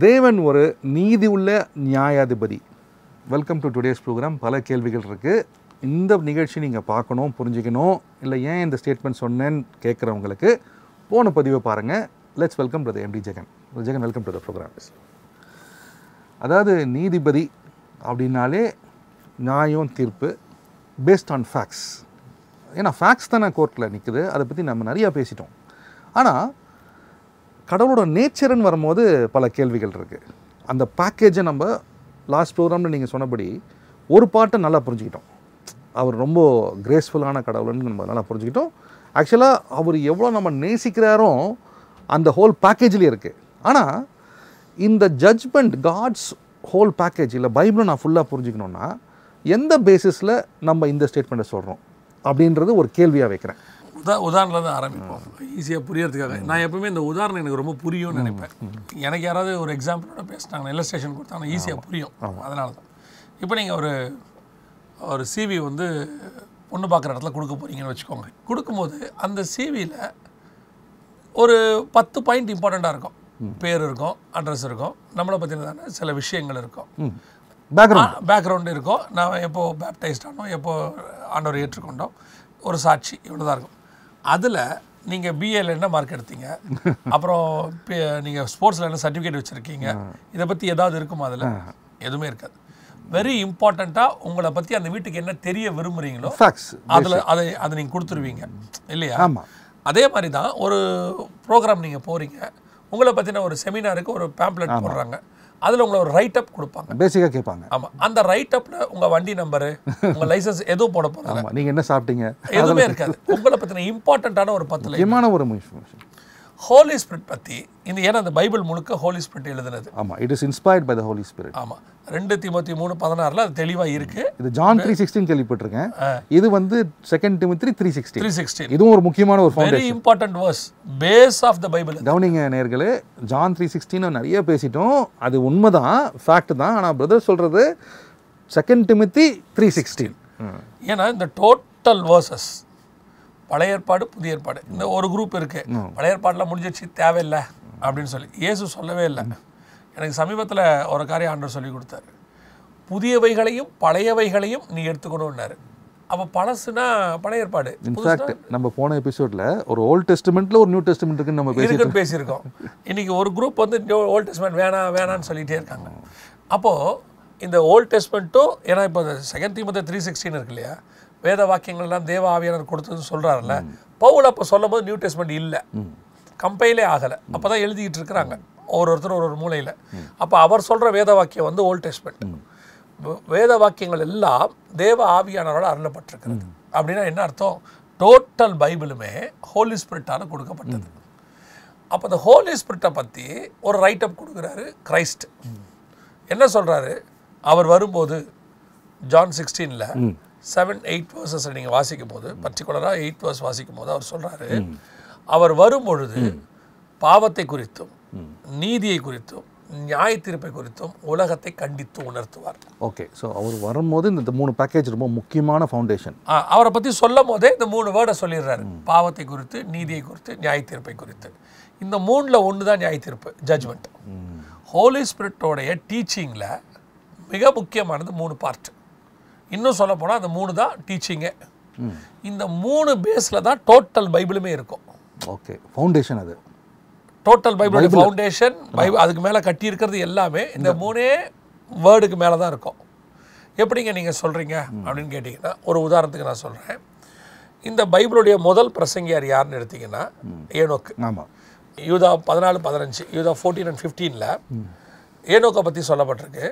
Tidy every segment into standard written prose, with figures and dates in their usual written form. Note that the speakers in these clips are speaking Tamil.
தேவன் ஒரு நீதி உள்ள நியாயாதிபதி. Welcome to today's program. பல கேள்விகள் இருக்குது. இந்த நிகழ்ச்சி நீங்கள் பார்க்கணும், புரிஞ்சுக்கணும், இல்லை ஏன் இந்த ஸ்டேட்மெண்ட் சொன்னேன்னு கேட்குறவங்களுக்கு போன பதிவை பாருங்கள். Let's welcome to MD Jagan. Jagan, welcome to the program. அதாவது நீதிபதி அப்படின்னாலே நியாயம், தீர்ப்பு பேஸ்ட் ஆன் ஃபேக்ட்ஸ். ஏன்னா ஃபேக்ட்ஸ் தானே கோர்ட்டில் நிற்குது. அதை பற்றி நம்ம நிறையா பேசிட்டோம். ஆனால் கடவுளோட நேச்சர்னு வரும்போது பல கேள்விகள் இருக்குது. அந்த பேக்கேஜை நம்ம லாஸ்ட் ப்ரோக்ராமில் நீங்கள் சொன்னபடி ஒரு பாட்டை நல்லா புரிஞ்சுக்கிட்டோம். அவர் ரொம்ப கிரேஸ்ஃபுல்லான கடவுள்னு நம்ம நல்லா புரிஞ்சுக்கிட்டோம். ஆக்சுவலாக அவர் எவ்வளோ நம்ம நேசிக்கிறாரோ அந்த ஹோல் பேக்கேஜ்லேயே இருக்குது. ஆனால் இந்த ஜட்ஜ்மெண்ட், காட்ஸ் ஹோல் பேக்கேஜ் இல்லை பைபிளை நான் ஃபுல்லாக புரிஞ்சுக்கணுன்னா எந்த பேசிஸில் நம்ம இந்த ஸ்டேட்மெண்ட்டை சொல்கிறோம் அப்படின்றது ஒரு கேள்வியாக வைக்கிறேன். உதாரணத்தில் தான் ஆரம்பிப்போம், ஈஸியாக புரியறதுக்காக. நான் எப்பவுமே இந்த உதாரணம் எனக்கு ரொம்ப புரியும்னு நினைப்பேன். எனக்கு யாராவது ஒரு எக்ஸாம்பிளோட பேசிட்டாங்க, இல்லஸ்ட்ரேஷன் கொடுத்தாங்கன்னா ஈஸியாக புரியும். அதனால தான் இப்போ நீங்கள் ஒரு சிவி வந்து பொண்ணு பார்க்குற இடத்துல கொடுக்க போகிறீங்கன்னு வச்சுக்கோங்க. கொடுக்கும்போது அந்த சிவியில் ஒரு 10 பாயிண்ட் இம்பார்ட்டண்ட்டாக இருக்கும். பேர் இருக்கும், அட்ரஸ் இருக்கும், நம்மளை பற்றினதான சில விஷயங்கள் இருக்கும், பேக்ரவுண்டு இருக்கும், நான் எப்போ பேப்டைஸ்ட் ஆனோம், எப்போ ஆண்டவர் ஏற்றுக்கொண்டோம், ஒரு சாட்சி, இவ்வளோ தான் இருக்கும். அதில் நீங்கள் பிஏல என்ன மார்க் எடுத்தீங்க, அப்புறம் நீங்கள் ஸ்போர்ட்ஸில் என்ன சர்டிஃபிகேட் வச்சுருக்கீங்க, இதை பற்றி ஏதாவது இருக்குமா? அதில் எதுவுமே இருக்காது. வெரி இம்பார்ட்டண்ட்டாக உங்களை பற்றி அந்த வீட்டுக்கு என்ன தெரிய விரும்புகிறீங்களோ அதில் அதை நீங்கள் கொடுத்துருவீங்க இல்லையா? அதே மாதிரி தான் ஒரு ப்ரோக்ராம் நீங்கள் போகிறீங்க, உங்களை பற்றின ஒரு செமினாருக்கு ஒரு பேம்ப்ளெட் போடுறாங்க, அதில் உங்களை ஒரு ரைட் அப் கொடுப்பாங்க, பேசிக்காக கேட்பாங்க. ஆமாம், அந்த ரைட் அப்பில் உங்கள் வண்டி நம்பரு, உங்கள் லைசன்ஸ் எதுவும் போட போகிறாங்க, நீங்கள் என்ன சாப்பிட்டீங்க, எதுவுமே இருக்காது. உங்களை பற்றின இம்பார்ட்டண்ட்டான ஒரு 10 லைன் ஒரு இன்ஃபர்மேஷன். ஹோலி ஸ்பிரிட் பற்றி ஏன்னா அந்த பைபிள் முழுக்க ஹோலி ஸ்பிரிட் எழுதுனது. ஆமாம், it is inspired by the holy spirit. ஆமாம், 2 தீமோத்தேயு 3:16 அது தெளிவாக இருக்குது. இது ஜான் 3:16 கேள்விப்பட்டிருக்கேன். இது வந்து 2 தீமோத்தேயு 3:16. இதுவும் ஒரு முக்கியமான ஒரு foundation, very important verse, base of the Bible. கவனிங்க நேயர்களே, ஜான் 3:16 நிறைய பேசிட்டோம், அது உண்மைதான், ஃபேக்ட் தான். ஆனால் பிரதர் சொல்கிறது 2 தீமோத்தேயு 3:16. ஏன்னா இந்த டோட்டல் வேர்சஸ் பழைய ஏற்பாடு, புதிய ஏற்பாடு, இந்த ஒரு குரூப் இருக்குது, பழைய ஏற்பாடுலாம் முடிஞ்சிச்சு, தேவையில்லை அப்படின்னு சொல்லி இயேசு சொல்லவே இல்லை. எனக்கு சமீபத்தில் ஒரு காரியம் ஆண்டவர் சொல்லி கொடுத்தாரு, புதியவைகளையும் பழையவைகளையும் நீ எடுத்துக்கணும்னாரு. அப்போ பழசுனா பழைய ஏற்பாடு. இன்ஃபேக்ட் நம்ம போன எபிசோடில் ஒரு ஓல்ட் டெஸ்டமெண்ட்டில் ஒரு நியூ டெஸ்டமெண்ட் இருக்குன்னு நம்ம பேசியிருக்கோம். இன்றைக்கி ஒரு குரூப் வந்து ஓல்ட் டெஸ்டமெண்ட் வேணான்னு சொல்லிகிட்டே இருக்காங்க. அப்போது இந்த ஓல்ட் டெஸ்டமெண்ட்டும், ஏன்னா இப்போ 2 தீமோத்தேயு 3:16 இருக்கு இல்லையா, வேத வாக்கியங்கள்லாம் தேவ ஆவியானவர் கொடுத்ததுன்னு சொல்கிறாருல்ல, பவுல் அப்போ சொல்லும் போது நியூ டெஸ்ட்மெண்ட் இல்லை, கம்பைலே ஆகலை, அப்போ தான் எழுதிக்கிட்டு இருக்கிறாங்க ஒருத்தர் ஒரு மூலையில். அப்போ அவர் சொல்கிற வேத வாக்கியம் வந்து ஓல்ட் டெஸ்ட்மெண்ட். வேத வாக்கியங்கள் எல்லாம் தேவ ஆவியானவரோட அருளப்பட்டிருக்கிறது. அப்படின்னா என்ன அர்த்தம்? டோட்டல் பைபிளுமே ஹோலி ஸ்பிரிட்டால் கொடுக்கப்பட்டது. அப்போ அந்த ஹோலி ஸ்பிரிட்டை பற்றி ஒரு ரைட் அப் கொடுக்குறாரு கிரைஸ்ட். என்ன சொல்கிறாரு? அவர் வரும்போது ஜான் 16ல் 7-8 verses நீங்கள் வாசிக்கும் போது, பர்டிகுலராக 8 verse வாசிக்கும் போது அவர் சொல்கிறாரு, அவர் வரும்பொழுது பாவத்தை குறித்தும் நீதியை குறித்தும் நியாய தீர்ப்பை குறித்தும் உலகத்தை கண்டித்து உணர்த்துவார். ஓகே, ஸோ அவர் வரும்போது இந்த 3 பேக்கேஜ் ரொம்ப முக்கியமான ஃபவுண்டேஷன். அவரை பற்றி சொல்லும் போதே இந்த 3 வேர்டை சொல்லிடுறாரு, பாவத்தை குறித்து, நீதியை குறித்து, நியாய தீர்ப்பை குறித்து. இந்த 3ல் ஒன்று தான் நியாய தீர்ப்பு, ஜட்ஜ்மெண்ட். ஹோலி ஸ்பிரிட்டோடைய டீச்சிங்கில் மிக முக்கியமானது 3 பார்ட். இன்னும் சொல்ல போனால் அந்த 3 தான் டீச்சிங்கே. இந்த 3 பேஸில் தான் டோட்டல் பைபிளுமே இருக்கும். ஓகே, ஃபவுண்டேஷன் அது டோட்டல் பைபிள் ஃபவுண்டேஷன். அதுக்கு மேலே கட்டியிருக்கிறது எல்லாமே இந்த 3 வேர்டுக்கு மேலே தான் இருக்கும். எப்படிங்க நீங்கள் சொல்கிறீங்க அப்படின்னு கேட்டிங்கன்னா, ஒரு உதாரணத்துக்கு நான் சொல்கிறேன். இந்த பைபிளுடைய முதல் பிரசங்கியார் யாருன்னு எடுத்திங்கன்னா ஏனோக்கு. ஆமாம், யூதா 14-15, யூதா 14 and 15ல் ஏனோக்கை பற்றி சொல்லப்பட்டிருக்கு.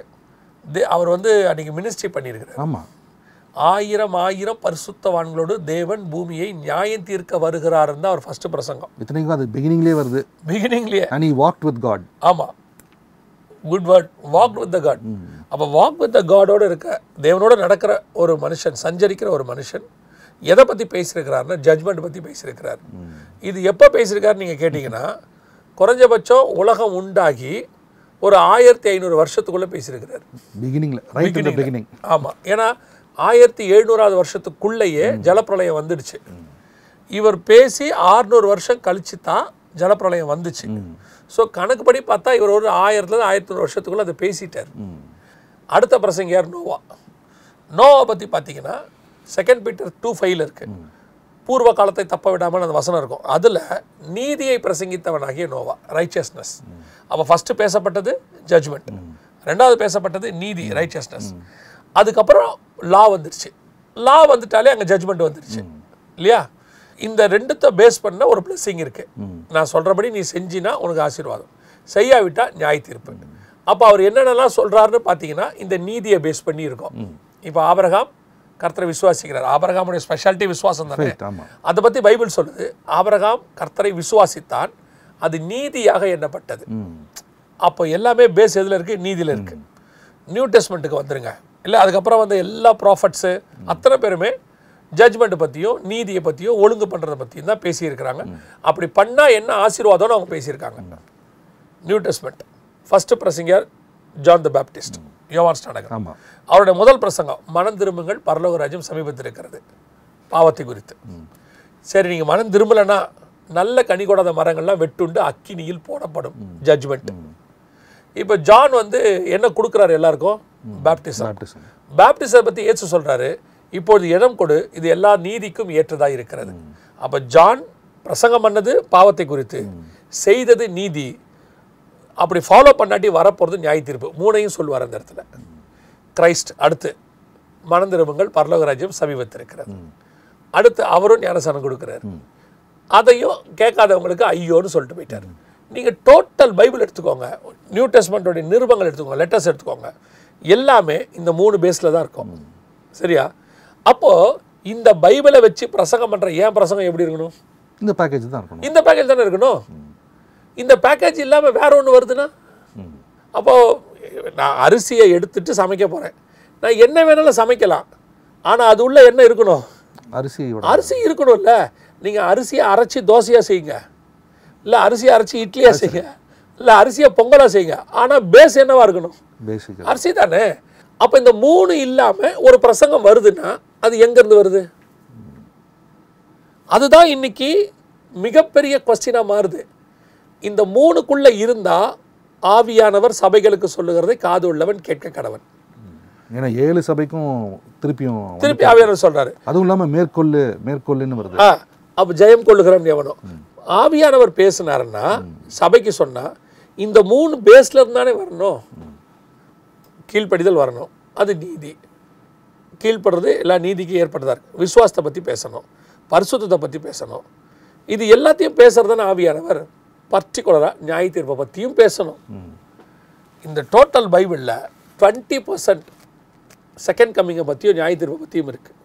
அவர் வந்து அன்றைக்கி மினிஸ்ட்ரி பண்ணியிருக்கிறார். ஆமாம், 1000 பரிசுத்தவான்களோடு தேவன் பூமியை நியாயம் தீர்க்க வருகிறாருன்னு தான் அவர் ஃபஸ்ட்டு பிரசங்கம். இத்தனைக்கும் அது பிகினிங்லேயே வருது, பிகினிங்லேயே. and he walked with God. ஆமாம், good word, walked with the God. அப்போ walk with the Godோடு இருக்க, தேவனோடு நடக்கிற ஒரு மனுஷன், சஞ்சரிக்கிற ஒரு மனுஷன் எதை பற்றி பேசியிருக்கிறாருன்னா ஜட்ஜ்மெண்ட் பற்றி பேசியிருக்கிறார். இது எப்போ பேசியிருக்காருன்னு நீங்கள் கேட்டிங்கன்னா, குறைஞ்சபட்சம் உலகம் உண்டாகி ஒரு 1500 வருஷத்துக்குள்ளே பேசியிருக்கிறார். பிகினிங். ஆமாம், ஏன்னா 1700வது வருஷத்துக்குள்ளேயே ஜலப்பிரளயம் வந்துடுச்சு. இவர் பேசி 600 வருஷம் கழிச்சு தான் ஜலப்பிரளயம் வந்துச்சு. ஸோ கணக்குப்படி பார்த்தா இவர் ஒரு 1000 1100 வருஷத்துக்குள்ளே அதை பேசிட்டார். அடுத்த பிரசங்க யார்? நோவா. நோவா பற்றி பார்த்தீங்கன்னா 2 Peter 2:5 இருக்கு. பூர்வ காலத்தை தப்ப விடாமல் அந்த வசனம் இருக்கும். அதில் நீதியை பிரசங்கித்தவனாகிய நோவா, ரைச்சியஸ்னஸ். அப்போ ஃபஸ்ட்டு பேசப்பட்டது ஜட்ஜ்மெண்ட், ரெண்டாவது பேசப்பட்டது நீதி, ரைச்சியஸ்னஸ். அதுக்கப்புறம் லா வந்துருச்சு. லா வந்துட்டாலே அங்கே ஜட்ஜ்மெண்ட் வந்துருச்சு இல்லையா? இந்த ரெண்டுத்தை பேஸ் பண்ண ஒரு பிளெஸிங் இருக்கு. நான் சொல்கிறபடி நீ செஞ்சினா உனக்கு ஆசீர்வாதம், செய்யாவிட்டா நியாய தீர்ப்பு. அப்போ அவர் என்னென்னலாம் சொல்கிறாருன்னு பார்த்தீங்கன்னா இந்த நீதியை பேஸ் பண்ணி இருக்கும். இப்போ ஆபிரகாம் கர்த்தரை விசுவாசிக்கிறார். ஆபிரகாமுடைய ஸ்பெஷாலிட்டி விசுவாசம் தானே. அதை பற்றி பைபிள் சொல்லுது, ஆபிரகாம் கர்த்தரை விசுவாசித்தான், அது நீதியாக எண்ணப்பட்டது. அப்போ எல்லாமே பேஸ் எதில் இருக்குது? நீதியில் இருக்குது. நியூ டெஸ்ட்மெண்ட்டுக்கு வந்துருங்க இல்லை, அதுக்கப்புறம் வந்து எல்லா ப்ராஃபட்ஸு அத்தனை பேருமே ஜட்ஜ்மெண்ட்டை பற்றியும் நீதியை பற்றியும் ஒழுங்கு பண்ணுறதை பற்றியும் தான் பேசியிருக்கிறாங்க. அப்படி பண்ணால் என்ன ஆசீர்வாதம்னு அவங்க பேசியிருக்காங்க. நியூ டெஸ்ட்மெண்ட் ஃபஸ்ட்டு பிரசங்கர் ஜான் த பேப்டிஸ்ட், யோவான் ஸ்நானகர். அவருடைய முதல் பிரசங்கம் மனம் திரும்புங்கள் பரலோக ராஜ்யம் சமீபத்தில் இருக்கிறது, பாவத்தை குறித்து. சரி, நீங்கள் மனம் திரும்பலைன்னா நல்ல கனி கொடாத மரங்கள்லாம் வெட்டுண்டு அக்கினியில் போடப்படும், ஜட்ஜ்மெண்ட். இப்போ ஜான் வந்து என்ன கொடுக்குறாரு எல்லாருக்கும்? பேப்டிசம். பேப்டிசம் பற்றி இயேசு சொல்கிறாரு, இப்பொழுது இடம் கொடு, இது எல்லா நீதிக்கும் ஏற்றதாக இருக்கிறது. அப்போ ஜான் பிரசங்கம் பண்ணது பாவத்தை குறித்து, செய்தது நீதி. அப்படி ஃபாலோ பண்ணாட்டி வரப்போகிறது நியாய தீர்ப்பு. மூணையும் சொல்லுவார் அந்த இடத்துல. கிரைஸ்ட் அடுத்து மனம் திரும்புங்கள் பரலோக ராஜ்யம் சமீபத்தில் இருக்கிறது. அடுத்து அவரும் ஞானசானம் கொடுக்குறாரு. அதையும் கேட்காதவங்களுக்கு ஐயோன்னு சொல்லிட்டு போயிட்டார். நீங்கள் டோட்டல் பைபிள் எடுத்துக்கோங்க, நியூ டெஸ்ட்மெண்ட்டோடைய நிருபங்கள் எடுத்துக்கோங்க, லெட்டர்ஸ் எடுத்துக்கோங்க, எல்லாமே இந்த 3 பேஸில் தான் இருக்கும். சரியா? அப்போது இந்த பைபிளை வச்சு பிரசங்கம் பண்ணுற ஏன் பிரசங்கம் எப்படி இருக்கணும்? இந்த பேக்கேஜ் தான் இருக்கணும். இந்த பேக்கேஜ் தானே இருக்கணும். இந்த பேக்கேஜ் இல்லாமல் வேற ஒன்று வருதுன்னா, அப்போது நான் அரிசியை எடுத்துட்டு சமைக்க போகிறேன், நான் என்ன வேணாலும் சமைக்கலாம், ஆனால் அது உள்ள என்ன இருக்கணும்? அரிசி இருக்கணும்ல. நீங்கள் அரிசியை அரைச்சி தோசையாக செய்யுங்க, இல்லை அரிசியை அரைச்சி இட்லியாக செய்யுங்க, இல்லை அரிசியை பொங்கலாக செய்யுங்க, ஆனால் பேஸ் என்னவா இருக்கணும்? அரிசி தானே. அப்போ இந்த 3 இல்லாமல் ஒரு பிரசங்கம் வருதுன்னா அது எங்கேருந்து வருது? அதுதான் இன்னைக்கு மிகப்பெரிய கொஸ்டினாக மாறுது. இந்த 3க்குள்ளே இருந்தால் ஆவியானவர் சபைகளுக்கு சொல்லுகிறதை காது உள்ளவன் கேட்க கடவன். ஏன்னா 7 சபைக்கும் திருப்பி ஆவியானவர் சொல்றாரு. அதுவும் இல்லாமல் மேற்கொள்ளுன்னு வருது. அப்போ ஜெயம் கொள்ளுகிறவன் எவனோ. ஆவியானவர் பேசினாருன்னா சபைக்கு சொன்னா இந்த 3 பேஸ்ல இருந்தானே வரணும். கீழ்ப்படிதல் வரணும், அது நீதி. கீழ்ப்படுறது எல்லா நீதிக்கு ஏற்பட்டதா இருக்கு. விசுவாசத்தை பற்றி பேசணும், பரிசுத்தத்தை பற்றி பேசணும். இது எல்லாத்தையும் பேசுறதுன்னு ஆவியானவர் பர்டிகுலராக நியாய தீர்ப்பை பற்றியும் பேசணும். இந்த டோட்டல் பைபிளில் 20% செகண்ட் கம்மிங்கை பற்றியும் நியாய தீர்ப்பை பற்றியும் இருக்குது.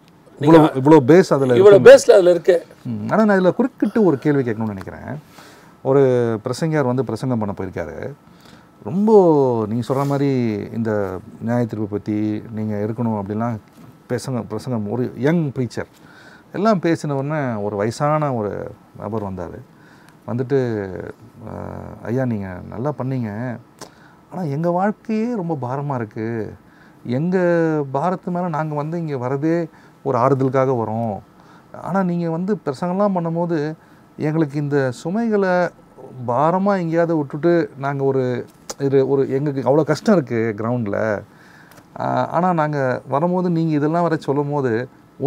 இவ்வளோ பேஸில் அதில் இருக்குது. ஆனால் நான் இதில் குறுக்கிட்டு ஒரு கேள்வி கேட்கணும்னு நினைக்கிறேன். ஒரு பிரசங்கர் வந்து பிரசங்கம் பண்ண போயிருக்காரு. ரொம்ப நீங்கள் சொல்கிற மாதிரி இந்த நியாய தீர்ப்பை பற்றி நீங்கள் இருக்கணும் அப்படிலாம் பிரசங்கம் ஒரு யங் ப்ரீச்சர் எல்லாம் பேசினவுடனே ஒரு வயசான ஒரு நபர் வந்தார். வந்துட்டு, ஐயா நீங்கள் நல்லா பண்ணீங்க, ஆனால் எங்கள் வாழ்க்கையே ரொம்ப பாரமாக இருக்குது, எங்கள் பாரத்து மேலே நாங்கள் வந்து இங்கே வரதே ஒரு ஆறுதலுக்காக வரோம், ஆனால் நீங்கள் வந்து பிரசங்கம்லாம் பண்ணும்போது எங்களுக்கு இந்த சுமைகளை பாரமாக எங்கேயாவது விட்டுட்டு நாங்கள் ஒரு எங்களுக்கு அவ்வளோ கஷ்டம் இருக்குது கிரவுண்டில், ஆனால் நாங்கள் வரும்போது நீங்கள் இதெல்லாம் வர சொல்லும் போது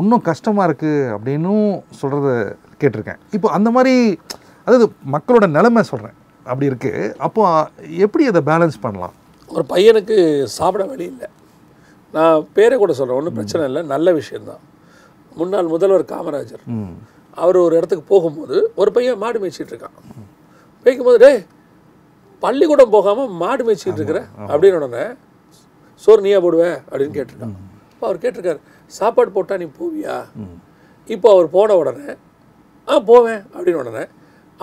இன்னும் கஷ்டமாக இருக்குது அப்படின்னும் சொல்கிறத கேட்டிருக்கேன். இப்போ அந்த மாதிரி, அதாவது மக்களோட நிலைமை சொல்கிறேன், அப்படி இருக்குது. அப்போ எப்படி அதை பேலன்ஸ் பண்ணலாம்? ஒரு பையனுக்கு சாப்பிட வழி இல்லை, நான் பேரை கூட சொல்கிறேன், ஒன்றும் பிரச்சனை இல்லை, நல்ல விஷயந்தான். முன்னாள் முதல்வர் காமராஜர் அவர் ஒரு இடத்துக்கு போகும்போது ஒரு பையன் மாடு மேய்ச்சிட்டு இருக்கான். மேய்க்கும் போது, டே பள்ளிக்கூடம் போகாமல் மாடு மேய்ச்சிட்டு இருக்கிற அப்படின்னு உடனே, சோறு நீயா போடுவேன் அப்படின்னு கேட்டிருக்கான். இப்போ அவர் கேட்டிருக்காரு, சாப்பாடு போட்டால் நீ போவியா? இப்போ அவர் போன உடனே போவேன் அப்படின்னு உடனே,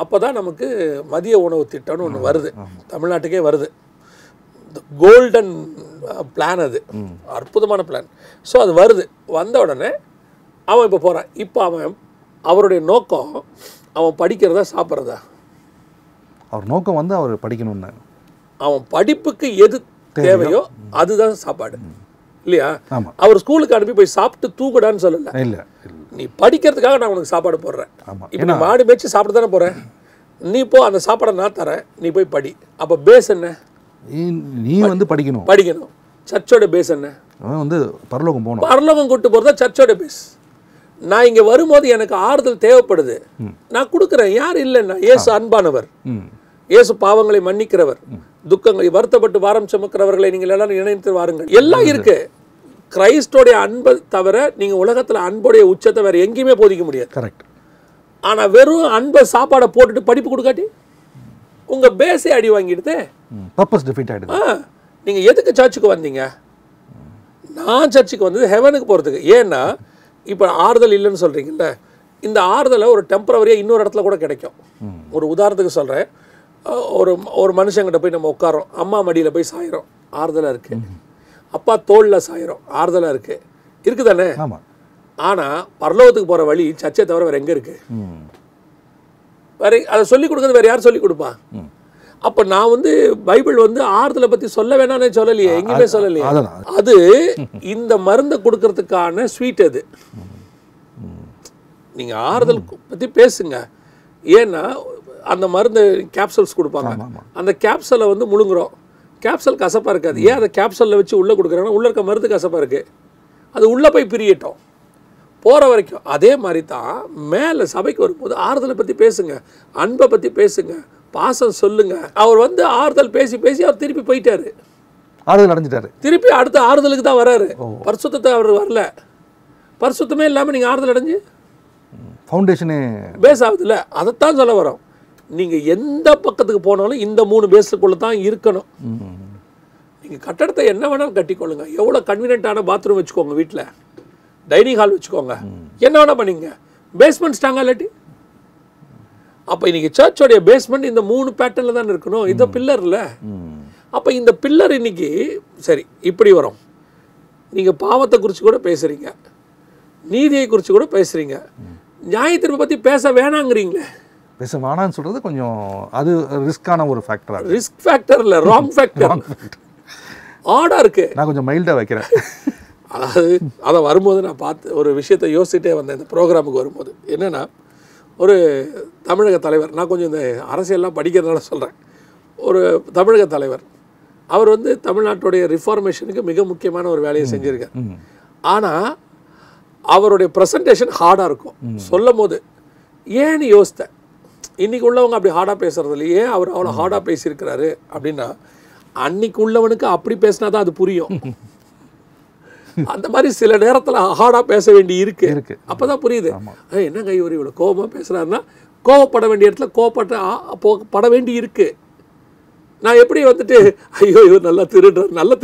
அப்போ தான் நமக்கு மதிய உணவு திட்டம்னு ஒன்று வருது, தமிழ்நாட்டுக்கே வருது. கோல்டன் பிளான், அது அற்புதமான பிளான். ஸோ அது வருது. வந்த உடனே அவன் இப்போ போகிறான். இப்போ அவருடைய நோக்கம் அவன் படிக்கிறதா சாப்பிட்றதா? அவர் நோக்கம் வந்து அவர் படிக்கணும்னு, அவன் படிப்புக்கு எது தேவையோ அதுதான் சாப்பாடு இல்லையா? அவர் ஸ்கூலுக்கு அனுப்பி போய் சாப்பிட்டு தூக்குடான்னு சொல்லல. இல்லை, நீ படிக்கிறதுக்காக நான் உனக்கு சாப்பாடு போடுறேன். இப்போ நீ மாடு மேய்ச்சி சாப்பிட்டு தானே போகிறேன். நீ போ அந்த சாப்பாடை நான் தரேன், நீ போய் படி. அப்போ பேஸ் என்ன? நீ வந்து படிக்கணும். சர்ச்சோட பேஸ் என்ன? அவன் வந்து பரலோகம் போகணும். பரலோகம் கூட்டு போகிறது தான் சர்ச்சோட பேஸ். நான் இங்கே வரும்போது எனக்கு ஆறுதல் தேவைப்படுது, நான் கொடுக்குறேன். யார் இல்லைன்னா இயேசு அன்பானவர், இயேசு பாவங்களை மன்னிக்கிறவர், துக்கங்களை வருத்தப்பட்டு வாரம் சுமக்கிறவர்களை நீங்கள் எல்லாரும் இணைத்து வாருங்கள். எல்லாம் இருக்கு. கிரைஸ்டோடைய அன்பை தவிர நீங்கள் உலகத்தில் அன்புடைய உச்சத்தை வேறு எங்கேயுமே போதிக்க முடியாது. கரெக்ட். ஆனால் வெறும் அன்பை சாப்பாடை போட்டுட்டு படிப்பு கொடுக்காட்டி உங்கள் பேஸே அடி வாங்கிடுது. பர்பஸ் டிஃபீட் ஆகிடுது. நீங்கள் எதுக்கு சர்ச்சுக்கு வந்தீங்க? நான் சர்ச்சுக்கு வந்தது ஹெவனுக்கு போகிறதுக்கு. ஏன்னா இப்போ ஆறுதல் இல்லைன்னு சொல்கிறீங்கல்ல, இந்த ஆறுதலை ஒரு டெம்பரவரியாக இன்னொரு இடத்துல கூட கிடைக்கும். ஒரு உதாரணத்துக்கு சொல்கிறேன். ஒரு மனுஷங்கிட்ட போய் நம்ம உட்காரோம், அம்மா மடியில் போய் சாயிரோம், ஆறுதலாக இருக்குது. அப்பா தோளில் சாயிரோம், ஆறுதலாக இருக்குது தானே? ஆமாம். ஆனால் பரலோகத்துக்கு போகிற வழி சர்ச்சை தவிர வேறு எங்கே இருக்குது? வேறு அதை சொல்லிக் கொடுக்குறது வேறு யார் சொல்லிக் கொடுப்பா? அப்போ நான் வந்து பைபிள் வந்து ஆறுதலை பற்றி சொல்ல வேணாம்னு சொல்லலையே, எங்கேயுமே சொல்லலையே. அது இந்த மருந்தை கொடுக்கறதுக்கான ஸ்வீட். அது நீங்கள் ஆறுதல் பற்றி பேசுங்க. ஏன்னா அந்த மருந்து கேப்சூல்ஸ் கொடுப்பாங்க, அந்த கேப்சூலை வந்து முழுங்குறோம், கேப்சூல் கசப்பாக இருக்காது. ஏன் அந்த கேப்சூலில் வச்சு உள்ளே கொடுக்குறாங்கன்னா உள்ளே இருக்க மருந்து கசப்பாக இருக்குது, அது உள்ளே போய் பிரியட்டும் போகிற வரைக்கும். அதே மாதிரி தான் மேலே சபைக்கு வரும்போது ஆறுதலை பற்றி பேசுங்க, அன்பை பற்றி பேசுங்க, பாசம் சொல்லுங்க. அவர் வந்து ஆறுதல் பேசி பேசி அவர் திருப்பி போயிட்டாரு, ஆறுதல் அடைஞ்சிட்டாரு. திருப்பி அடுத்த ஆறுதலுக்கு தான் வராரு. பரிசுத்தத்தை அவர் வரல. பரிசுத்தமே இல்லாமல் நீங்கள் ஆறுதல் அடைஞ்சு ஃபவுண்டேஷனே பேஸ் ஆகுதுல்ல. அதைத்தான் சொல்ல வரோம். நீங்கள் எந்த பக்கத்துக்கு போனாலும் இந்த 3 பேஸுக்குள்ளே தான் இருக்கணும். நீங்கள் கட்டடத்தை என்ன வேணாலும் கட்டிக்கொள்ளுங்க, எவ்வளோ கன்வீனியன்ட்டான பாத்ரூம் வச்சுக்கோங்க, வீட்டில் டைனிங் ஹால் வச்சுக்கோங்க, என்ன வேணால் பண்ணிங்க. பேஸ்மெண்ட் ஸ்ட்ராங்காக இல்லாட்டி அப்போ இன்றைக்கி சர்ச்சோடைய பேஸ்மெண்ட் இந்த 3 பேட்டர்னில் தான் இருக்கணும். இந்த பில்லரில். அப்போ இந்த பில்லர் இன்னைக்கு சரி இப்படி வரும். நீங்கள் பாவத்தை குறித்து கூட பேசுகிறீங்க, நீதியை குறித்து கூட பேசுகிறீங்க, நியாயத்தீர்ப்பை பற்றி பேச வேணாங்கிறீங்களே. பேச வேணான்னு சொல்கிறது கொஞ்சம் அது ரிஸ்க்கான ஒரு ஃபேக்டர். ரிஸ்க் ஃபேக்டர் இல்லை, ராங் ஃபேக்டர். ஆடாக இருக்குது. நான் கொஞ்சம் மைல்டாக வைக்கிறேன். அதாவது அதை வரும்போது நான் பார்த்து ஒரு விஷயத்தை யோசிச்சுட்டே வந்தேன். இந்த ப்ரோக்ராமுக்கு வரும்போது என்னென்னா, ஒரு தமிழக தலைவர், நான் கொஞ்சம் இந்த அரசியல்லாம் படிக்கிறதுனால சொல்கிறேன், ஒரு தமிழக தலைவர், அவர் வந்து தமிழ்நாட்டுடைய ரிஃபார்மேஷனுக்கு மிக முக்கியமான ஒரு வேலையை செஞ்சுருக்கார். ஆனால் அவருடைய ப்ரெசன்டேஷன் ஹார்டாக இருக்கும். சொல்லும் போது ஏன்னு யோசித்தேன், இன்றைக்கி உள்ளவங்க அப்படி ஹார்டாக பேசுகிறது இல்லை. ஏன் அவர் அவ்வளோ ஹார்டாக பேசியிருக்கிறாரு அப்படின்னா, அன்னைக்கு உள்ளவனுக்கு அப்படி பேசினா தான் அது புரியும். அந்த மாதிரி சில நேரத்தில் ஹார்டாக பேச வேண்டி இருக்கு, அப்போ தான் புரியுது. என்னங்க இவர் இவ்வளோ கோபமாக பேசுகிறாருன்னா, கோவப்பட வேண்டிய இடத்துல கோவப்பட வேண்டி இருக்கு. நான் எப்படி வந்துட்டு ஐயோ இவர் நல்லா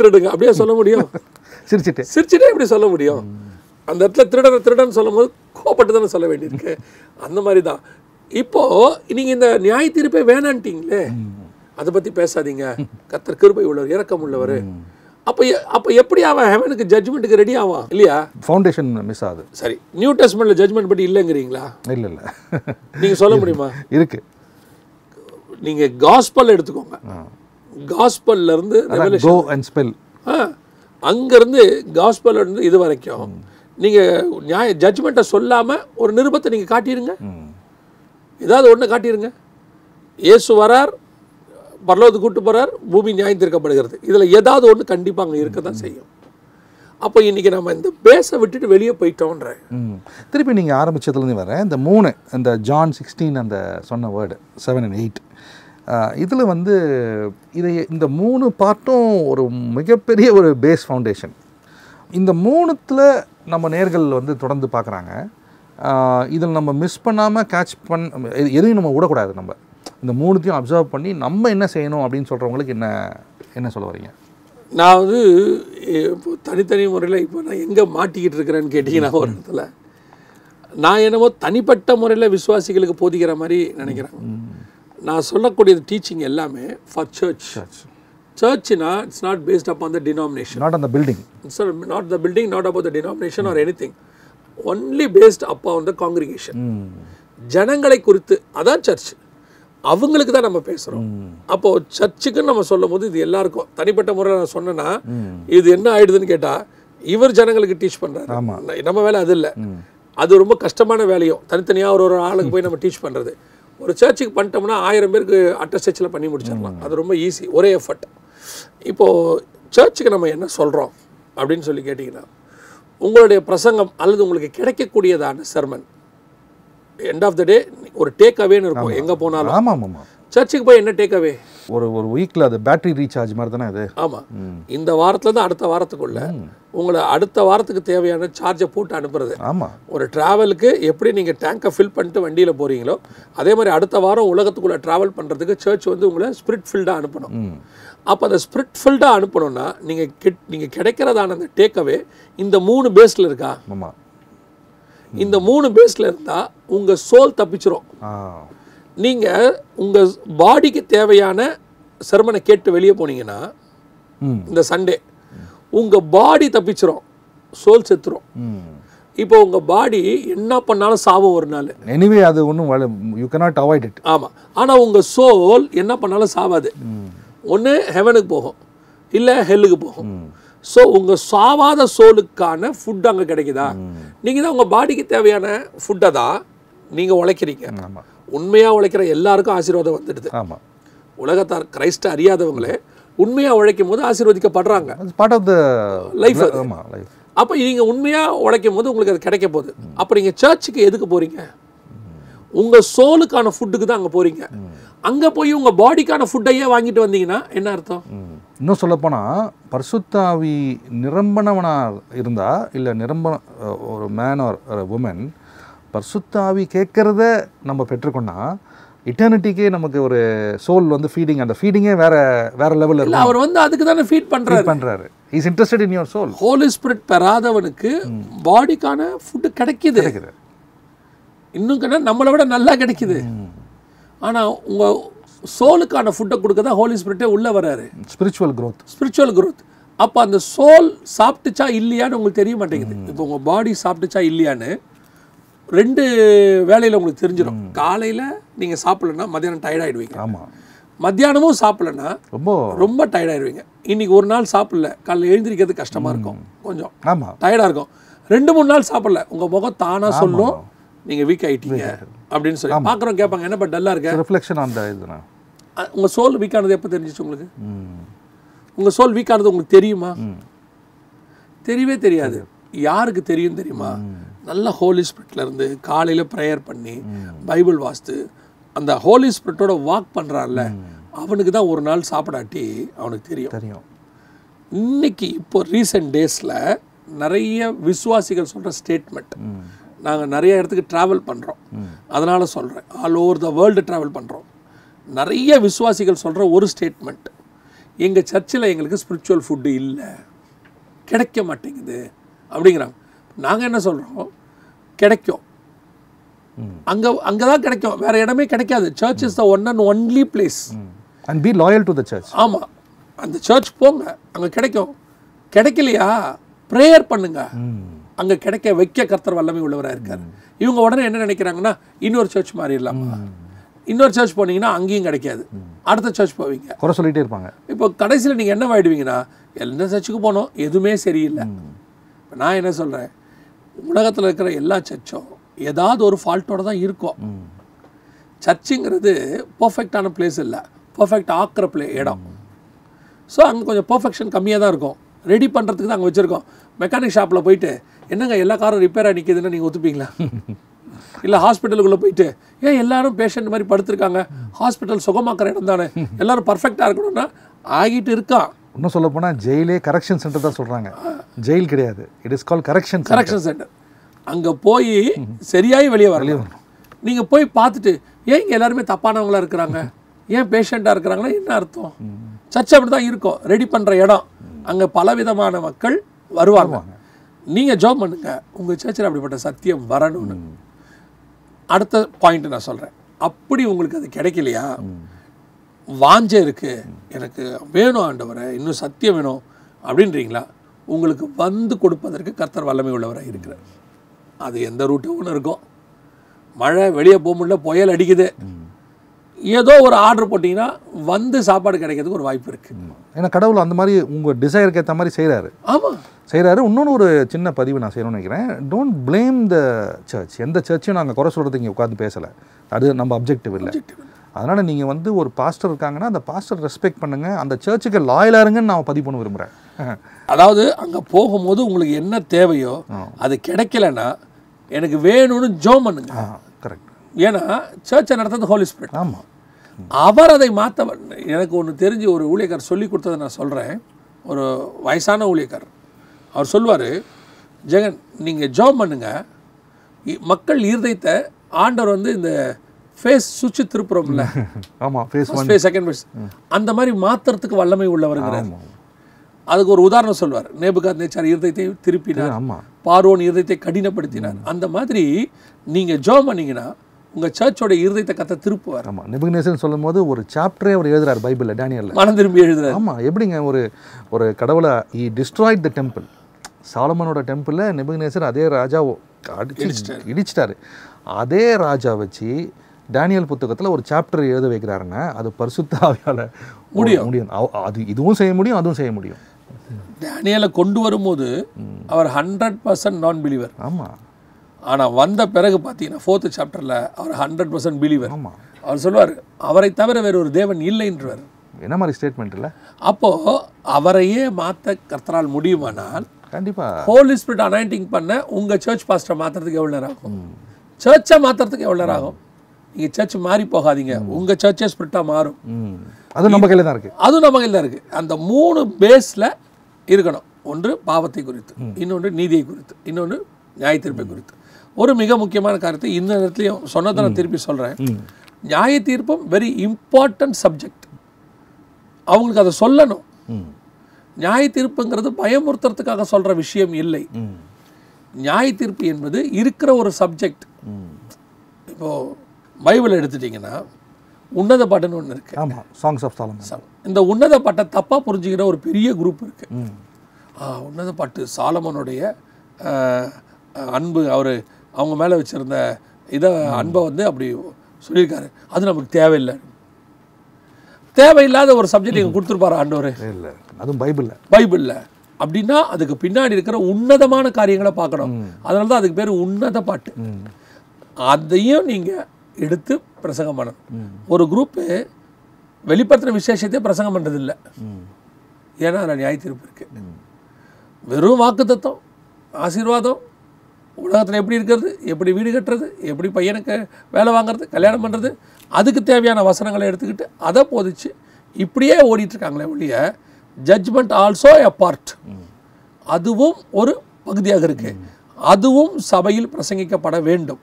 திருடுங்க அப்படியே சொல்ல முடியும்? சிரிச்சுட்டே எப்படி சொல்ல முடியும்? அந்த இடத்துல திருடன் சொல்லும் போது கோவப்பட்டு தானே சொல்ல வேண்டியிருக்கு. அந்த மாதிரி தான் இப்போது நீங்கள் இந்த நியாய தீர்ப்பே வேணான்ட்டீங்களே, அதை பற்றி பேசாதீங்க. கர்த்தர் கிருபை உள்ளவர், இரக்கம் உள்ளவர். அப்போ எப்படி அவன் ஹெவனுக்கு ஜட்ஜ்மெண்ட்டுக்கு ரெடி ஆவான் இல்லையா? ஃபவுண்டேஷன் மிஸ் ஆகுது. சரி, நியூ டெஸ்ட்மெண்ட்டில் ஜட்ஜ்மெண்ட் பற்றி இல்லைங்கிறீங்களா? இல்லை நீங்கள் சொல்ல முடியுமா? இருக்கு. நீங்கள் காஸ்பல் எடுத்துக்கோங்க. காஸ்பல்லேருந்து கோ அண்ட் ஸ்பெல், அங்கேருந்து காஸ்பல்லேருந்து இது வரைக்கும் நீங்கள் ஜட்ஜ்மெண்ட்டை சொல்லாமல் ஒரு நிருபத்தை நீங்கள் காட்டிடுங்க. ஏதாவது ஒன்று காட்டிடுங்க. இயேசு வரார், பரலோகத்துக்கு கூட்டு போகிறார், பூமி நியாயம் தீர்க்கப்படுகிறது. இதில் ஏதாவது ஒன்று கண்டிப்பாக அங்கே இருக்க தான் செய்யும். அப்போ இன்றைக்கி நம்ம இந்த பேஸை விட்டுட்டு வெளியே போயிட்டோன்ற திருப்பி நீங்கள் ஆரம்பித்ததுலேருந்து வரேன். இந்த 3 இந்த ஜான் 16 அந்த சொன்ன வேர்டு 7 and 8 இதில் வந்து இந்த 3 பார்ட்டும் ஒரு மிகப்பெரிய ஒரு பேஸ் ஃபவுண்டேஷன். இந்த 3த்தில் நம்ம நேர்கள் வந்து தொடர்ந்து பார்க்குறாங்க. இதில் நம்ம மிஸ் பண்ணாமல் எதையும் நம்ம விடக்கூடாது. நம்ம இந்த 3த்தையும் அப்சர்வ் பண்ணி நம்ம என்ன செய்யணும் அப்படின்னு சொல்கிறவங்களுக்கு என்ன சொல்ல வரீங்க? நான் வந்து இப்போ தனித்தனி முறையில் இப்போ நான் எங்கே மாட்டிக்கிட்டு இருக்கிறேன்னு கேட்டிங்கன்னா, ஒரு இடத்துல நான் என்னமோ தனிப்பட்ட முறையில் விசுவாசிகளுக்கு போதிக்கிற மாதிரி நினைக்கிறேன். நான் சொல்லக்கூடிய டீச்சிங் எல்லாமே ஃபார் சர்ச். சர்ச்னா it's not based upon the denomination, not on the building, not the building, not about the denomination or anything, only based upon the congregation. ஜனங்களை குறித்து அதான் சர்ச். அவங்களுக்கு தான் நம்ம பேசுகிறோம். அப்போது சர்ச்சுக்குன்னு நம்ம சொல்லும் போது இது எல்லாருக்கும் தனிப்பட்ட முறையில் நான் சொன்னேன்னா இது என்ன ஆயிடுதுன்னு கேட்டால், இவர் ஜனங்களுக்கு டீச் பண்ணுறாரு. நம்ம வேலை அது இல்லை. அது ரொம்ப கஷ்டமான வேலையும். தனித்தனியாக ஒரு ஆளுக்கு போய் நம்ம டீச் பண்ணுறது. ஒரு சர்ச்சுக்கு பண்ணிட்டோம்னா 1000 பேருக்கு அட்டஸ்டச்சில் பண்ணி முடிச்சிடலாம். அது ரொம்ப ஈஸி, ஒரே எஃபர்ட். இப்போது சர்ச்சுக்கு நம்ம என்ன சொல்கிறோம் அப்படின்னு சொல்லி கேட்டிங்கன்னா, உங்களுடைய பிரசங்கம் அல்லது உங்களுக்கு கிடைக்கக்கூடியதான சர்மன் எண்ட் ஆஃப் த டே ஒரு டேக் அவேன்னு இருக்கும். எங்கே போனாலும் ஆமாம் ஆமாம், சர்ச்சுக்கு போய் என்ன டேக் அவே? ஒரு வீக்கில் அது பேட்டரி ரீசார்ஜ் மாதிரி தானே அது. ஆமாம், இந்த வாரத்துலேருந்து அடுத்த வாரத்துக்குள்ள உங்களை அடுத்த வாரத்துக்கு தேவையான சார்ஜை போட்டு அனுப்புறது. ஆமாம், ஒரு ட்ராவலுக்கு எப்படி நீங்கள் டேங்கை ஃபில் பண்ணிட்டு வண்டியில் போகிறீங்களோ அதே மாதிரி அடுத்த வாரம் உலகத்துக்குள்ளே ட்ராவல் பண்ணுறதுக்கு சர்ச் வந்து உங்களை ஸ்பிரிட் ஃபில்டாக அனுப்பணும். அப்போ அந்த ஸ்பிரிட் ஃபில்டாக அனுப்பணும்னா நீங்கள் கிடைக்கிறதான அந்த டேக்அவே இந்த 3 பேஸில் இருக்கா? ஆமாம், இந்த 3 பேஸில் இருந்தால் உங்கள் சோல் தப்பிச்சிரும். நீங்கள் உங்கள் பாடிக்கு தேவையான சர்மனை கேட்டு வெளியே போனீங்கன்னா இந்த சண்டே உங்கள் பாடி தப்பிச்சிரும், சோல் செத்துரும். இப்போ உங்கள் பாடி என்ன பண்ணாலும் சாவும் ஒரு நாள். எனிவே அது ஒன்றும் யூ cannot avoid it. ஆமாம், ஆனால் உங்கள் சோல் என்ன பண்ணாலும் சாவாது. ஒன்று ஹெவனுக்கு போகும், இல்லை ஹெல்லுக்கு போகும். ஸோ உங்கள் சாவாத சோலுக்கான ஃபுட் அங்கே கிடைக்குதா? நீங்கள் தான் உங்கள் பாடிக்கு தேவையான ஃபுட்டை தான் நீங்கள் உழைக்கிறீங்க. உண்மையாக உழைக்கிற எல்லாருக்கும் ஆசீர்வாதம் வந்துடுது. ஆமாம், உலகத்தார் கிரைஸ்ட அறியாதவங்களே உண்மையாக உழைக்கும் போது ஆசீர்வதிக்கப்படுறாங்க. Part of the life. ஆமாம், லைஃப். அப்போ நீங்கள் உண்மையாக உழைக்கும் போது உங்களுக்கு அது கிடைக்க போகுது. அப்போ நீங்கள் சர்ச்சுக்கு எதுக்கு போகிறீங்க? உங்கள் சோலுக்கான ஃபுட்டுக்கு தான் அங்கே போகிறீங்க. அங்கே போய் உங்கள் பாடிக்கான ஃபுட்டையே வாங்கிட்டு வந்தீங்கன்னா என்ன அர்த்தம்? இன்னும் சொல்லப்போனால் பரிசுத்தாவி நிரம்பனவனாக இருந்தால், இல்லை ஒரு மேன் ஆர் உமன் பரிசுத்தாவி கேட்குறத நம்ம பெற்றுக்கொண்டா இட்டர்னிட்டிக்கே நமக்கு ஒரு சோல் வந்து ஃபீடிங், அந்த ஃபீடிங்கே வேற லெவலில் இல்லை. அவர் வந்து அதுக்கு தானே ஃபீட் பண்ணுறாரு. Is interested in your soul. Holy spirit பெறாதவனுக்கு பாடிக்கான ஃபுட்டு கிடைக்குது. இன்னும் கேட்டா நம்மளை விட நல்லா கிடைக்குது. ஆனால் உங்கள் சோலுக்கான ஃபுட்டை கொடுக்க தான் ஹோலி ஸ்பிரிட்டே உள்ளே வராரு. Spiritual growth. அப்போ அந்த சோல் சாப்பிட்டுச்சா இல்லையான்னு உங்களுக்கு தெரிய மாட்டேங்குது. இப்போ உங்கள் பாடி சாப்பிட்டுச்சா இல்லையான்னு 2 வேளையில் உங்களுக்கு தெரிஞ்சிடும். காலையில் நீங்கள் சாப்பிட்லன்னா மத்தியானம் டயர்டாயிடுவீங்க. ஆமாம், மத்தியானமும் சாப்பிட்லன்னா ரொம்ப டயர்டாயிடுவீங்க. இன்னைக்கு ஒரு நாள் சாப்பிடல, காலையில் எழுந்திரிக்கிறது கஷ்டமாக இருக்கும், கொஞ்சம் டயர்டாக இருக்கும். 2-3 நாள் சாப்பிடல, உங்கள் முகம் தானாக சொல்லும் நீங்கள் வீக் ஆகிட்டீங்க அப்படின்னு சொல்லி. பார்க்குறோம், கேட்பாங்க என்னப்பா டல்லாக இருக்க? ரிஃப்ளெக்ஷன் ஆன் த இதுனா. உங்கள் சோல் வீக் ஆனது எப்போ தெரிஞ்சிச்சு உங்களுக்கு? உங்கள் சோல் வீக் ஆனது உங்களுக்கு தெரியுமா? தெரியவே தெரியாது. யாருக்கு தெரியும் தெரியுமா? நல்ல ஹோலி ஸ்பிரிட்ல இருந்து காலையில் ப்ரேயர் பண்ணி பைபிள் வாசித்து அந்த ஹோலி ஸ்பிரிட்டோட வாக் பண்ணுறான்ல, அவனுக்கு தான் ஒரு நாள் சாப்பிடாட்டி அவனுக்கு தெரியும். இன்னைக்கு இப்போ ரீசெண்ட் டேஸில் நிறைய விசுவாசிகள் சொல்கிற ஸ்டேட்மெண்ட், நாங்கள் நிறைய இடத்துக்கு ட்ராவல் பண்ணுறோம், அதனால் சொல்கிறேன், all over the world travel பண்ணுறோம். நிறைய விசுவாசிகள் சொல்கிற ஒரு ஸ்டேட்மெண்ட், எங்கள் சர்ச்சில் எங்களுக்கு ஸ்பிரிச்சுவல் ஃபுட்டு இல்லை, கிடைக்க மாட்டேங்குது அப்படிங்கிறாங்க. நாங்கள் என்ன சொல்கிறோம், கிடைக்கும். அங்கே தான் கிடைக்கும், வேறு இடமே கிடைக்காது. Search is the one and only place. And B loyal to the church. ஆமாம், அந்த சர்ச் போங்க, அங்கே கிடைக்கும். கிடைக்கலையா ப்ரேயர் பண்ணுங்க, அங்கே கிடைக்க வைக்க கர்த்தர் வல்லமை உள்ளவராக இருக்கார். இவங்க உடனே என்ன நினைக்கிறாங்கன்னா, இன்னொரு சர்ச் மாறிடலாமா? இன்னொரு சர்ச் போனீங்கன்னா அங்கேயும் கிடைக்காது, அடுத்த சர்ச் போவீங்க, குறை சொல்லிகிட்டே இருப்பாங்க. இப்போ கடைசியில் நீங்கள் என்ன ஆகிடுவீங்கன்னா, எந்த சர்ச்சுக்கு போனோம் எதுவுமே சரியில்லை. இப்போ நான் என்ன சொல்கிறேன், உலகத்தில் இருக்கிற எல்லா சர்ச்சும் ஏதாவது ஒரு ஃபால்ட்டோட தான் இருக்கும். சர்ச்சுங்கிறது பர்ஃபெக்டான பிளேஸ் இல்லை, பர்ஃபெக்ட் ஆக்கிற இடம். ஸோ அங்கே கொஞ்சம் பர்ஃபெக்ஷன் கம்மியாக தான் இருக்கும். ரெடி பண்ணுறதுக்கு தான் அங்கே வச்சுருக்கோம். மெக்கானிக் ஷாப்பில் போயிட்டு என்னங்க எல்லா காரும் ரிப்பேராக நிற்கிதுன்னு நீங்கள் ஒத்துப்பீங்களா? இல்லை ஹாஸ்பிட்டலுக்குள்ளே போயிட்டு ஏன் எல்லாரும் பேஷண்ட் மாதிரி படுத்துருக்காங்க, ஹாஸ்பிட்டல் சுகமாக்குற இடம் தானே, எல்லாரும் பர்ஃபெக்டாக இருக்கணும்னா ஆகிட்டு இருக்கான். இன்னும் சொல்ல போனால் ஜெயிலே கரெக்ஷன் சென்டர் தான் சொல்கிறாங்க. ஜெயில் கிடையாது, it is call correction centre. அங்கே போய் சரியாகி வெளியே வரலையும். நீங்கள் போய் பார்த்துட்டு ஏன் இங்கே எல்லாருமே தப்பானவங்களா இருக்கிறாங்க, ஏன் பேஷண்ட்டாக இருக்கிறாங்கன்னா என்ன அர்த்தம்? சர்ச் அப்படி தான் இருக்கும், ரெடி பண்ணுற இடம். அங்கே பலவிதமான மக்கள் வருவாங்க. நீங்கள் ஜாப் பண்ணுங்க, உங்கள் சர்ச்சில் அப்படிப்பட்ட சத்தியம் வரணும்னு. அடுத்த பாயிண்ட் நான் சொல்கிறேன், அப்படி உங்களுக்கு அது கிடைக்கலையா, வாஞ்சை இருக்குது, எனக்கு வேணும் ஆண்டவரை, இன்னும் சத்தியம் வேணும் அப்படின்றீங்களா, உங்களுக்கு வந்து கொடுப்பதற்கு கர்த்தர் வல்லமை உள்ளவராக இருக்கிறார். அது எந்த ரூட்டும் ஒன்று இருக்கும். மழை வெளியே போக முடியல, புயல் அடிக்குது, ஏதோ ஒரு ஆர்டர் போட்டிங்கன்னா வந்து சாப்பாடு கிடைக்கிறதுக்கு ஒரு வாய்ப்பு இருக்குது. ஏன்னா கடவுள் அந்த மாதிரி உங்கள் டிசைருக்கு ஏற்ற மாதிரி செய்கிறாரு. ஆமாம், செய்கிறாரு. இன்னொன்று ஒரு சின்ன பதிவு நான் செய்யணும்னு நினைக்கிறேன். Don't blame the church. எந்த சர்ச்சையும் நாங்கள் குறை சொல்கிறதுக்கு இங்கே உட்காந்து பேசலை, அது நம்ம அப்ஜெக்டிவ் இல்லை. அதனால் நீங்கள் வந்து ஒரு பாஸ்டர் இருக்காங்கன்னா அந்த பாஸ்டர் ரெஸ்பெக்ட் பண்ணுங்கள், அந்த சர்ச்சுக்கு லாயலாக இருங்கன்னு நான் பதிவு பண்ண விரும்புகிறேன். அதாவது அங்கே போகும்போது உங்களுக்கு என்ன தேவையோ அது கிடைக்கலன்னா எனக்கு வேணும்னு ஜோம் பண்ணுங்க. கரெக்ட். ஏன்னா சர்ச்சை நடத்துறது ஹோலி ஸ்பிரிட். ஆமாம். அவர் அதை மாற்ற. எனக்கு ஒன்று தெரிஞ்சு ஒரு ஊழியக்கார் சொல்லி கொடுத்ததை நான் சொல்கிறேன். ஒரு வயசான ஊழியக்கார் அவர் சொல்லுவார், ஜெகன் நீங்கள் ஜாப் பண்ணுங்க, மக்கள் இருதயத்தை ஆண்டவர் வந்து இந்த ஃபேஸ் சுவிட்சு திருப்புறோம்ல, ஆமாம், ஃபேஸ் செகண்ட் ஃபேஸ் அந்த மாதிரி மாற்றுறதுக்கு வல்லமை உள்ளவருங்கிறார். அதுக்கு ஒரு உதாரணம் சொல்வார். நேபுகாத்நேச்சார் இருதயத்தை திருப்பினார், பார்வோன் இருதயத்தை கடினப்படுத்தினார். அந்த மாதிரி நீங்கள் ஜாப் பண்ணீங்கன்னா உங்கள் சர்ச்சோட இருதயத்தை கத்த திருப்புவார். ஆமாம், நெபுகத்நேசர் சொல்லும் போது ஒரு சாப்டரே அவர் எழுதுறாரு பைபிளில், டேனியலில் மனம் திரும்பி எழுதுறாரு. ஆமாம், எப்படிங்க ஒரு கடவுளை he destroyed the temple. சாலமனோட டெம்பிளில் Nebuchadnezzar அதே ராஜா இடிச்சிட்டாரு. அதே ராஜா வச்சு டேனியல் புத்தகத்தில் ஒரு சாப்டர் எழுத வைக்கிறாருங்க. அது பரிசுத்த ஆவியால் முடியும். அது இதுவும் செய்ய முடியும், அதுவும் செய்ய முடியும். டேனியலை கொண்டு வரும்போது அவர் 100% நான் பிலீவர். ஆமாம். ஆனால் வந்த பிறகு பார்த்தீங்கன்னா 4th சாப்டரில் அவர் 100% பிலீவர். ஆமாம். அவர் சொல்லுவார், அவரை தவிர வேறு ஒரு தேவன் இல்லைன்றவர். என்ன மாதிரி ஸ்டேட்மெண்ட் இல்லை? அப்போது அவரையே மாற்ற கர்த்தரால் முடியுமானால் கண்டிப்பாக ஹோலி ஸ்பிரிட் அனாயிண்டிங் பண்ண உங்கள் சர்ச் பாஸ்டரை மாற்றுறதுக்கு எவ்வளோ நேரம் ஆகும்? சர்ச்சை மாற்றுறதுக்கு எவ்வளோ நேரம் ஆகும்? நீங்கள் சர்ச் மாறி போகாதீங்க, உங்கள் சர்ச்சே ஸ்பிரிட்டாக மாறும். அதுவும் நம்ம கையில் தான் இருக்குது. அதுவும் நம்ம கையில் தான் இருக்குது. அந்த 3 பேஸில் இருக்கணும். ஒன்று பாவத்தை குறித்து, இன்னொன்று நீதியை குறித்து, இன்னொன்று நியாய தீர்ப்பை குறித்து. ஒரு மிக முக்கியமான காரியத்தை இந்த இடத்துலையும் சொன்னதை நான் திருப்பி சொல்கிறேன். நியாய தீர்ப்பும் வெரி இம்பார்ட்டன்ட் சப்ஜெக்ட். அவங்களுக்கு அதை சொல்லணும். நியாய தீர்ப்புங்கிறது பயமுறுத்துறதுக்காக சொல்கிற விஷயம் இல்லை. நியாய தீர்ப்பு என்பது இருக்கிற ஒரு சப்ஜெக்ட். இப்போது பைபிள் எடுத்துட்டிங்கன்னா உன்னத பாட்டுன்னு ஒன்று இருக்குது. ஆமாம், சாங்ஸ் ஆஃப் சாலமன். இந்த உன்னத பாட்டை தப்பாக புரிஞ்சுக்கிற ஒரு பெரிய குரூப் இருக்குது. உன்னத பாட்டு சாலமனுடைய அன்பு, அவங்க மேலே வச்சுருந்த அன்பை வந்து அப்படி சொல்லியிருக்காரு, அது நமக்கு தேவையில்லை. தேவையில்லாத ஒரு சப்ஜெக்ட் இங்கே கொடுத்துருப்பாரு ஆண்டவர். இல்லை, அதுவும் பைபிளில். அப்படின்னா அதுக்கு பின்னாடி இருக்கிற உன்னதமான காரியங்களை பார்க்கணும். அதனால தான் அதுக்கு பேர் உன்னத பாட்டு. அதையும் நீங்கள் எடுத்து பிரசங்கம் பண்ணணும். ஒரு குரூப்பு வெளிப்படுத்துகிற விசேஷத்தையே பிரசங்கம் பண்ணுறதில்லை. ஏன்னா அதில் நியாய தீர்ப்பு இருக்குது. வெறும் வாக்கு தத்துவம், ஆசீர்வாதம், உலகத்தில் எப்படி இருக்கிறது, எப்படி வீடு கட்டுறது, எப்படி பையனுக்கு வேலை வாங்குறது, கல்யாணம் பண்ணுறது, அதுக்கு தேவையான வசனங்களை எடுத்துக்கிட்டு அதை போதிச்சு இப்படியே ஓடிட்டுருக்காங்களே ஒழிய ஜட்ஜ்மெண்ட் ஆல்சோ எ பார்ட், அதுவும் ஒரு பகுதியாக இருக்குது. அதுவும் சபையில் பிரசங்கிக்கப்பட வேண்டும்.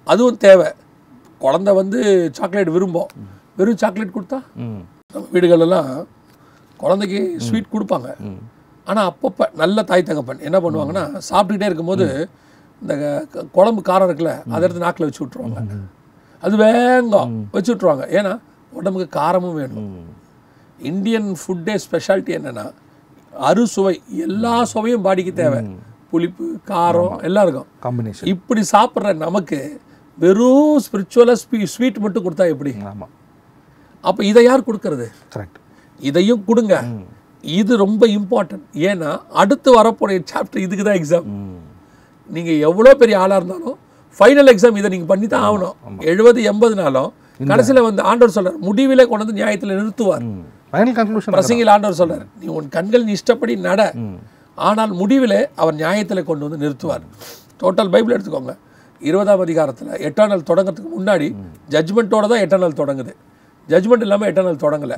அதுவும் தேவை. குழந்தை வந்து சாக்லேட் விரும்பும், வெறும் சாக்லேட் கொடுத்தா நம்ம வீடுகளெல்லாம் குழந்தைக்கு ஸ்வீட் கொடுப்பாங்க. ஆனால் அப்பப்போ நல்ல தாய் தகப்பன் என்ன பண்ணுவாங்கன்னா, சாப்பிட்டுக்கிட்டே இருக்கும்போது இந்த குழம்பு காரம் இருக்குல்ல, அதை எடுத்து நாக்கில் வச்சு விட்ருவாங்க. அது வேங்கம் வச்சு விட்ருவாங்க. ஏன்னா உடம்புக்கு காரமும் வேணும். இந்தியன் ஃபுட்டே ஸ்பெஷாலிட்டி என்னென்னா அறுசுவை, எல்லா சுவையும் பாடிக்கு தேவை. புளிப்பு, காரம் எல்லாம் இருக்கும் காம்பினேஷன். இப்படி சாப்பிட்ற நமக்கு வெறும் ஸ்பிரிச்சுவலாக ஸ்வீட் மட்டும் கொடுத்தா எப்படி? ஆமாம். அப்போ இதை யார் கொடுக்கறது? கரெக்ட். இதையும் கொடுங்க. இது ரொம்ப இம்பார்ட்டன்ட். ஏன்னா அடுத்து வரப்போகிற சாப்டர் இதுக்கு தான் எக்ஸாம். நீங்கள் எவ்வளோ பெரிய ஆளாக இருந்தாலும் ஃபைனல் எக்ஸாம் இதை நீங்கள் பண்ணி தான் ஆகணும். 70-80 நாளும் கடைசியில் வந்து ஆண்டவர் சொல்கிறார், முடிவிலே கொண்டு வந்து நியாயத்தில் நிறுத்துவார். பிரசங்கில் ஆண்டவர் சொல்கிறார், நீ உன் கண்களின் இஷ்டப்படி நட, ஆனால் முடிவிலே அவர் நியாயத்தில் கொண்டு வந்து நிறுத்துவார். டோட்டல் பைபிள் எடுத்துக்கோங்க. 20ஆம் அதிகாரத்தில் எட்டர்னல் தொடங்கிறதுக்கு முன்னாடி ஜட்ஜ்மெண்ட்டோடு தான் எட்டர்னல் தொடங்குது. ஜட்ஜ்மெண்ட் இல்லாமல் எட்டர்னல் தொடங்கலை.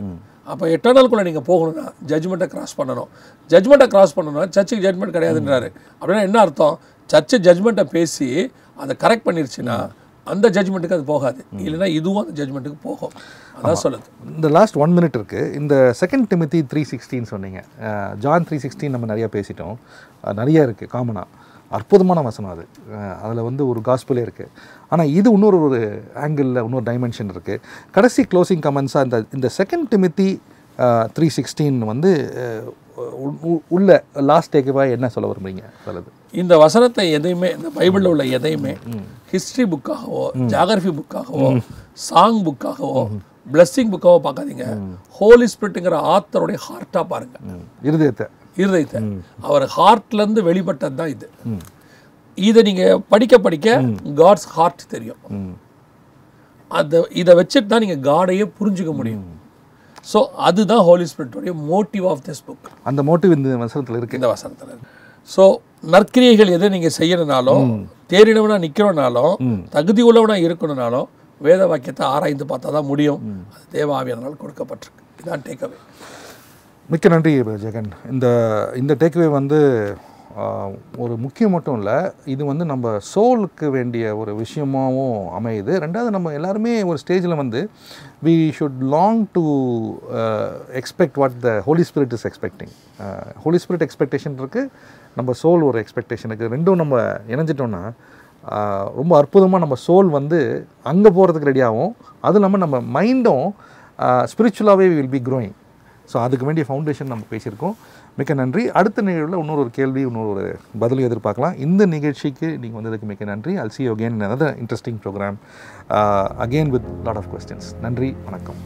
அப்போ எட்டர்னலுக்குள்ளே நீங்கள் போகணும்னா ஜட்ஜ்மெண்ட்டை கிராஸ் பண்ணணும். ஜட்ஜ்மெண்ட்டை கிராஸ் பண்ணணும்னா சர்ச்சுக்கு ஜட்ஜ்மெண்ட் கிடையாதுன்றாரு. அப்படின்னா என்ன அர்த்தம்? சர்ச்சு ஜட்ஜ்மெண்ட்டை பேசி அதை கரெக்ட் பண்ணிருச்சுன்னா அந்த ஜட்ஜ்மெண்ட்டுக்கு அது போகாது. இல்லைன்னா இதுவும் அந்த ஜட்ஜ்மெண்ட்டுக்கு போகும். அதான் சொல்லுது. இந்த லாஸ்ட் 1 minute இருக்குது. இந்த 2 Timothy 3:16 சொன்னீங்க. John 3:16 நம்ம நிறையா பேசிட்டோம். நிறையா இருக்குது காமனாக. அற்புதமான வசனம் அது. அதில் வந்து ஒரு காஸ்பிளே இருக்குது. ஆனால் இது இன்னொரு ஆங்கிளில் இன்னொரு டைமென்ஷன் இருக்குது. கடைசி க்ளோசிங் கமெண்ட்ஸாக இந்த 2 Timothy 3:16 வந்து உள்ள லாஸ்ட் டேக்குவாக என்ன சொல்ல விரும்புறீங்க? சொல்லுது. இந்த வசனத்தை எதையுமே, இந்த பைபிளில் உள்ள எதையுமே ஹிஸ்ட்ரி புக்காகவோ, ஜாகிரஃபி புக்காகவோ, சாங் புக்காகவோ, பிளஸ்ஸிங் புக்காகவோ பார்க்காதீங்க. ஹோலி ஸ்பிரிட்டுங்கிற ஆத்தருடைய ஹார்ட்டாக பாருங்கள். இருதயத்தை. அவர் ஹார்ட்லேருந்து வெளிப்பட்டது தான் இது. இதை நீங்கள் படிக்க படிக்க காட்ஸ் ஹார்ட் தெரியும். இதை வச்சுட்டு தான் நீங்கள் காடையே புரிஞ்சுக்க முடியும். ஸோ அதுதான் ஹோலி ஸ்பிரிட்டோடைய மோட்டிவ் ஆஃப் திஸ் புக். அந்த மோட்டிவ் இந்த வசனத்தில் இருக்குது. இந்த வசனத்தில் இருக்கு. ஸோ நற்கிரியைகள் எதை நீங்கள் செய்யணுனாலும், தேறினவனாக நிற்கிறோனாலும், தகுதி உள்ளவனாக இருக்கணும்னாலும் வேத வாக்கியத்தை ஆராய்ந்து பார்த்தா தான் முடியும். அது தேவ ஆவியானதால் கொடுக்கப்பட்டிருக்கு. இதுதான் டேக்அவே. மிக்க நன்றி ஜெகன். இந்த டேக்அவே வந்து ஒரு முக்கியம் மட்டும் இல்லை, இது வந்து நம்ம சோலுக்கு வேண்டிய ஒரு விஷயமாகவும் அமையுது. ரெண்டாவது, நம்ம எல்லாருமே ஒரு ஸ்டேஜில் வந்து we should long to expect what the Holy Spirit is expecting. Holy Spirit expectation இருக்குது, நம்ம சோல் ஒரு எக்ஸ்பெக்டேஷன் இருக்குது. ரெண்டும் நம்ம இணைஞ்சிட்டோன்னா ரொம்ப அற்புதமாக நம்ம சோல் வந்து அங்கே போகிறதுக்கு ரெடியாகும். அதுவும் இல்லாமல் நம்ம மைண்டும் ஸ்பிரிச்சுவலாகவே வில் பி க்ரோயிங். ஸோ அதுக்கு வேண்டிய ஃபவுண்டேஷன் நம்ம பேசியிருக்கோம். மிக்க நன்றி. அடுத்த நிகழ்வில் இன்னொரு கேள்வி, இன்னொரு பதில் எதிர்பார்க்கலாம். இந்த நிகழ்ச்சிக்கு நீங்கள் வந்ததுக்கு மிக்க நன்றி. I'll see you again in another interesting program, again with lot of questions. நன்றி, வணக்கம்.